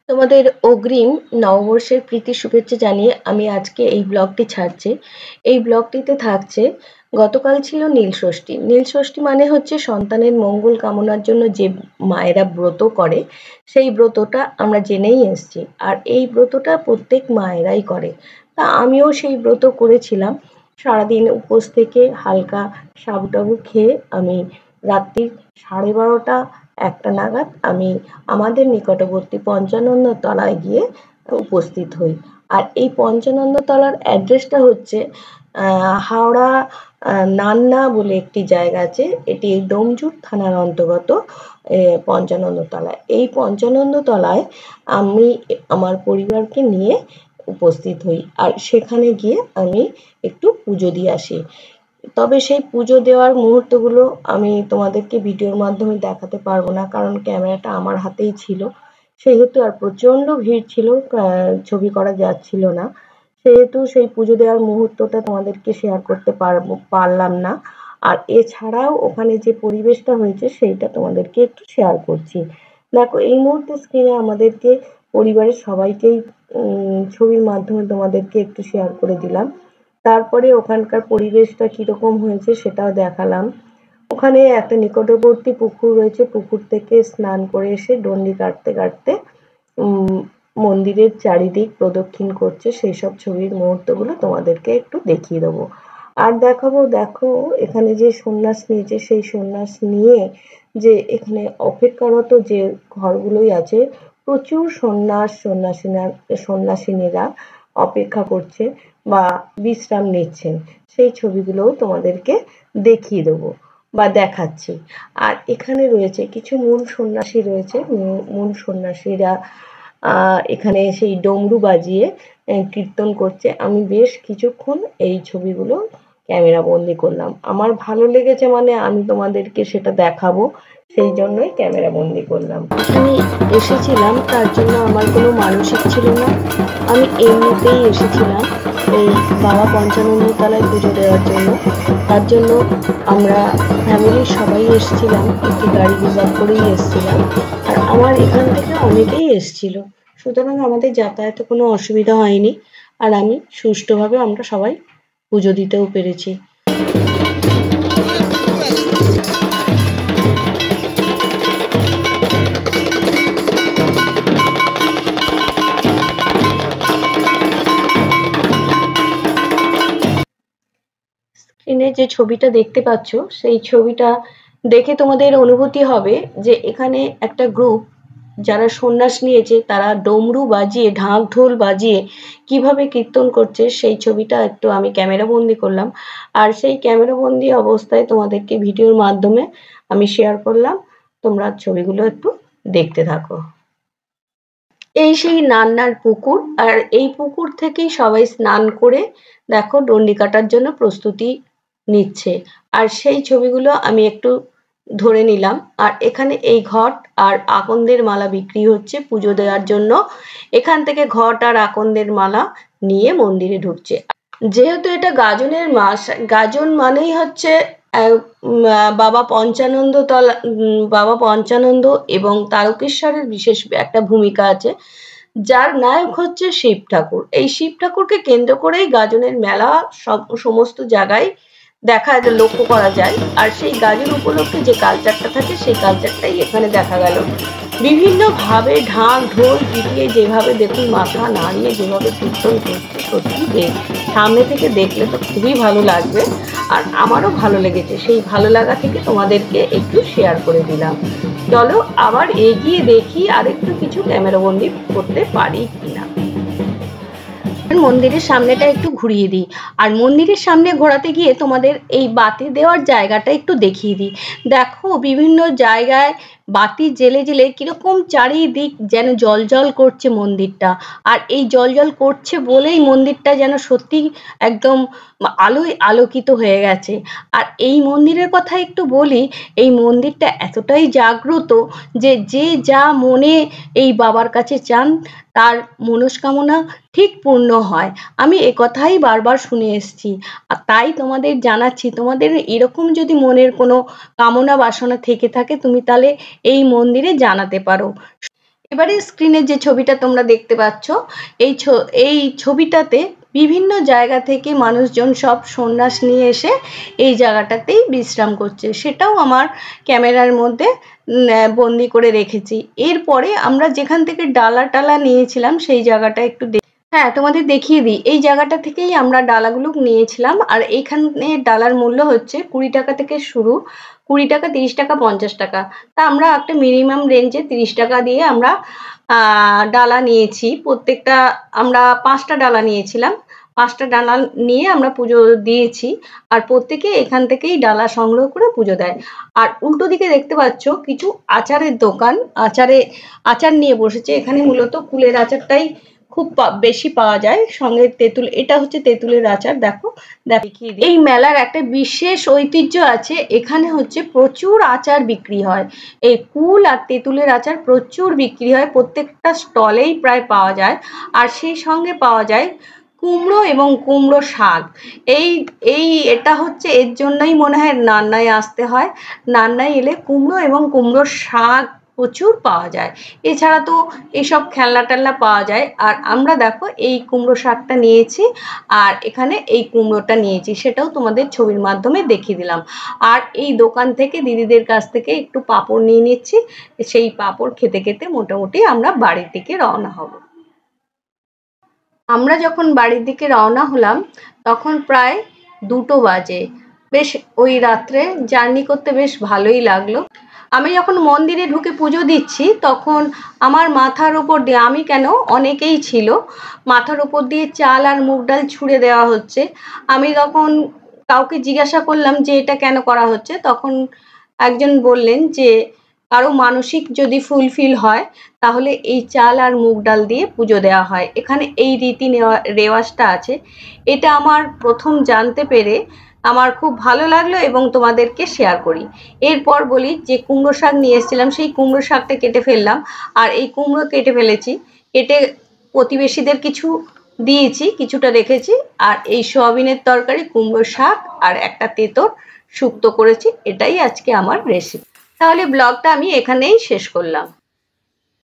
তোমাদের অগ্রিম নববর্ষের প্রীতি শুভেচ্ছা জানিয়ে আমি আজকে এই ব্লগটি ছাড়ছি। এই ব্লগটিতে থাকছে গতকাল ছিল নীলষষ্ঠী। নীলষষ্ঠী মানে হচ্ছে সন্তানের মঙ্গল কামনার জন্য যে মায়েরা ব্রত করে, সেই ব্রতটা আমরা জেনেই এসেছি। আর এই ব্রতটা প্রত্যেক মায়েরাই করে। তা আমিও সেই ব্রত করেছিলাম। সারাদিন উপোস থেকে হালকা সাবু-টাবু খেয়ে আমি রাত্রির 12:30 একটা নাগাদ আমি আমাদের নিকটবর্তী পঞ্চানন তলায় গিয়ে উপস্থিত হই। আর এই পঞ্চানন তলার অ্যাড্রেসটা হচ্ছে হাওড়া নান্না বলে একটি জায়গা আছে। এটি ডোমজুর থানার অন্তর্গত পঞ্চানন তলায়। এই পঞ্চানন তলায় আমি আমার পরিবারকে নিয়ে উপস্থিত হই। আর সেখানে গিয়ে আমি একটু পুজো দিয়ে আসি। তবে সেই পুজো দেওয়ার মুহূর্তগুলো আমি তোমাদেরকে ভিডিওর মাধ্যমে দেখাতে পারবো না, কারণ ক্যামেরাটা আমার হাতেই ছিল। সেহেতু আর প্রচণ্ড ভিড় ছিল, ছবি করা যাচ্ছিল না। সেহেতু সেই পুজো দেওয়ার মুহূর্তটা তোমাদেরকে শেয়ার করতে পারলাম না। আর এছাড়াও ওখানে যে পরিবেশটা হয়েছে সেইটা তোমাদেরকে একটু শেয়ার করছি। দেখো, এই মুহূর্তে স্ক্রিনে আমাদেরকে পরিবারের সবাইকেই ছবির মাধ্যমে তোমাদেরকে একটু শেয়ার করে দিলাম। তারপরে ওখানকার পরিবেশটা কিরকম হয়েছে সেটাও দেখালাম। ওখানে একটা নিকটবর্তী পুকুর রয়েছে, পুকুর থেকে স্নান করে এসে ডন্ডি কাটতে কাটতে মন্দিরের চারিদিক প্রদক্ষিণ করছে, সেই সব ছবির মুহূর্তগুলো তোমাদেরকে একটু দেখিয়ে দেবো। আর দেখাবো, দেখো এখানে যে সন্ন্যাস নিয়েছে, সেই সন্ন্যাস নিয়ে যে এখানে অপেক্ষারত যে ঘরগুলোই আছে, প্রচুর সন্ন্যাসিনীরা অপেক্ষা করছে বা বিশ্রাম নিচ্ছেন। সেই ছবিগুলোও তোমাদেরকে দেখিয়ে দেবো বা দেখাচ্ছি। আর এখানে রয়েছে কিছু মূল সন্ন্যাসী রয়েছে। মূল সন্ন্যাসীরা এখানে সেই ডমরু বাজিয়ে কীর্তন করছে। আমি বেশ কিছুক্ষণ এই ছবিগুলো ক্যামেরা বন্দি করলাম। আমার ভালো লেগেছে মানে আমি তোমাদেরকে সেটা দেখাবো, সেই জন্যই ক্যামেরা বন্দি করলাম। আমি এসেছিলাম তার জন্য আমার কোনো মানসিক ছিল না, আমি এমনিতেই এসেছিলাম এই বাবা পঞ্চানন তলায় পুজো দেওয়ার জন্য। তার জন্য আমরা ফ্যামিলির সবাই এসেছিলাম, একটি গাড়ি রিজার্ভ করেই এসেছিলাম। আর আমার এখান থেকে অনেকেই এসেছিল, সুতরাং আমাদের যাতায়াতে কোনো অসুবিধা হয়নি। আর আমি সুষ্ঠুভাবে আমরা সবাই পুজো দিতেও পেরেছি। স্ক্রিনে যে ছবিটা দেখতে পাচ্ছ, সেই ছবিটা দেখে তোমাদের অনুভূতি হবে যে এখানে একটা গ্রুপ যারা সন্ন্যাস নিয়েছে তারা ডমরু বাজিয়ে, ঢাক ঢোল বাজিয়ে কিভাবে কীর্তন করছে, সেই ছবিটা একটু আমি ক্যামেরা বন্দি করলাম। আর সেই ক্যামেরা বন্দি অবস্থায় তোমাদেরকে ভিডিওর মাধ্যমে আমি শেয়ার করলাম। তোমরা ছবিগুলো একটু দেখতে থাকো। এই সেই নান্নার পুকুর, আর এই পুকুর থেকেই সবাই স্নান করে দেখো ডন্ডি কাটার জন্য প্রস্তুতি নিচ্ছে। আর সেই ছবিগুলো আমি একটু ধরে নিলাম। আর এখানে এই ঘট আর আকন্দের মালা বিক্রি হচ্ছে পুজো দেওয়ার জন্য। এখান থেকে ঘট আর আকন্দের মালা নিয়ে মন্দিরে ঢুকছে। যেহেতু এটা গাজনের মাস, গাজন মানেই হচ্ছে বাবা পঞ্চানন্দ এবং তারকেশ্বরের বিশেষ একটা ভূমিকা আছে, যার নায়ক হচ্ছে শিব ঠাকুর। এই শিব ঠাকুরকে কেন্দ্র করেই গাজনের মেলা সমস্ত জায়গায় লক্ষ্য করা যায়। আর সেই গাজন উপলক্ষে যে কালচারটা থাকে, সেই কালচারটাই এখানে দেখা গেল। বিভিন্ন ভাবে ঢাক ঢোল পিটিয়ে যেভাবে দেখুন মাথা নাড়িয়ে যেভাবে কীর্তন করছে, সত্যি সামনে থেকে দেখলে তো খুবই ভালো লাগবে। আর আমারও ভালো লেগেছে, সেই ভালো লাগা থেকে তোমাদেরকে একটু শেয়ার করে দিলাম। চলো আবার এগিয়ে দেখি আর একটু কিছু ক্যামেরা বন্দি করতে পারি কিনা। মন্দিরের সামনেটা একটু ঘুরিয়ে দিই। আর মন্দিরের সামনে ঘোরাতে গিয়ে তোমাদের এই বাতি দেওয়ার জায়গাটা একটু দেখিয়ে দিই। দেখো বিভিন্ন জায়গায় বাতি জেলে জেলে কিরকম চারিদিক যেন জল করছে মন্দিরটা। আর এই জল করছে বলেই মন্দিরটা যেন সত্যি একদম আলোয় আলোকিত হয়ে গেছে। আর এই মন্দিরের কথা একটু বলি, এই মন্দিরটা এতটাই জাগ্রত যে যে যা মনে এই বাবার কাছে চান তার মনস্কামনা ঠিক পূর্ণ হয়। আমি একথাই বারবার শুনে এসেছি। আর তাই তোমাদের জানাচ্ছি, তোমাদের এরকম যদি মনের কোনো কামনা বাসনা থেকে থাকে, তুমি তাহলে এই মন্দিরে জানাতে পারো। এবারে স্ক্রিনে যে ছবিটা তোমরা দেখতে পাচ্ছ, এই ছবিটাতে বিভিন্ন জায়গা থেকে মানুষজন সব সন্ন্যাস নিয়ে এসে এই জায়গাটাতেই বিশ্রাম করছে, সেটাও আমার ক্যামেরার মধ্যে বন্দি করে রেখেছি। এরপরে আমরা যেখান থেকে ডালা টালা নিয়েছিলাম সেই জায়গাটা একটু হ্যাঁ তোমাদের দেখিয়ে দিই। এই জায়গাটা থেকেই আমরা ডালাগুলো নিয়েছিলাম, আর এইখানে ডালার মূল্য হচ্ছে 20 টাকা থেকে শুরু, 20 টাকা, 30 টাকা, 50 টাকা। তা আমরা একটা মিনিমাম রেঞ্জে 30 টাকা দিয়ে আমরা ডালা নিয়েছি। প্রত্যেকটা আমরা 5টা ডালা নিয়েছিলাম, 5টা ডালা নিয়ে আমরা পুজো দিয়েছি। আর প্রত্যেকে এখান থেকেই ডালা সংগ্রহ করে পুজো দেয়। আর উল্টো দিকে দেখতে পাচ্ছ কিছু আচারের দোকান, আচার নিয়ে বসেছে। এখানে মূলত কুলের আচারটাই খুব বেশি পাওয়া যায়, সঙ্গে তেঁতুল। এটা হচ্ছে তেঁতুলের আচার। দেখো দেখিয়ে দিই। এই মেলার একটা বিশেষ ঐতিহ্য আছে, এখানে হচ্ছে প্রচুর আচার বিক্রি হয়। এই কুল আর তেঁতুলের আচার প্রচুর বিক্রি হয়, প্রত্যেকটা স্টলেই প্রায় পাওয়া যায়। আর সেই সঙ্গে পাওয়া যায় কুমড়ো এবং কুমড়ো শাক। এটা হচ্ছে এর জন্যই মনে হয় নান্নায় আসতে হয়। নান্নায় এলে কুমড়ো এবং কুমড়ো শাক প্রচুর পাওয়া যায়। এছাড়া তো এইসব খেলনা টেলনা পাওয়া যায়। আর আমরা দেখো এই কুমড়ো শাকটা নিয়েছি, আর এখানে এই কুমড়োটা নিয়েছি, সেটাও তোমাদের ছবির মাধ্যমে দেখিয়ে দিলাম। আর এই দোকান থেকে দিদিদের কাছ থেকে একটু পাঁপড় নিয়ে নিচ্ছি। সেই পাঁপড় খেতে খেতে মোটামুটি আমরা বাড়ির দিকে রওনা হব। আমরা যখন বাড়ির দিকে রওনা হলাম তখন প্রায় 2টো বাজে। বেশ ওই রাত্রে জার্নি করতে বেশ ভালোই লাগলো। আমি যখন মন্দিরে ঢুকে পুজো দিচ্ছি তখন আমার মাথার উপর দিয়ে, আমি কেন অনেকেই ছিল, মাথার উপর দিয়ে চাল আর মুগ ডাল ছুঁড়ে দেওয়া হচ্ছে। আমি তখন কাউকে জিজ্ঞাসা করলাম যে এটা কেন করা হচ্ছে, তখন একজন বললেন যে কারো মানসিক যদি ফুলফিল হয় তাহলে এই চাল আর মুগ ডাল দিয়ে পুজো দেওয়া হয়। এখানে এই রীতি রেওয়াজটা আছে। এটা আমার প্রথম জানতে পেরে আমার খুব ভালো লাগলো এবং তোমাদেরকে শেয়ার করি। এরপর বলি যে কুমড়ো শাক নিয়ে এসেছিলাম, সেই কুমড়ো শাকটা কেটে ফেললাম। আর এই কুমড়ো কেটে ফেলেছি, কেটে প্রতিবেশীদের কিছু দিয়েছি, কিছুটা রেখেছি। আর এই সয়াবিনের তরকারি, কুমড়ো শাক আর একটা তেঁতুল শুক্তো করেছি। এটাই আজকে আমার রেসিপি। তাহলে ব্লগটা আমি এখানেই শেষ করলাম।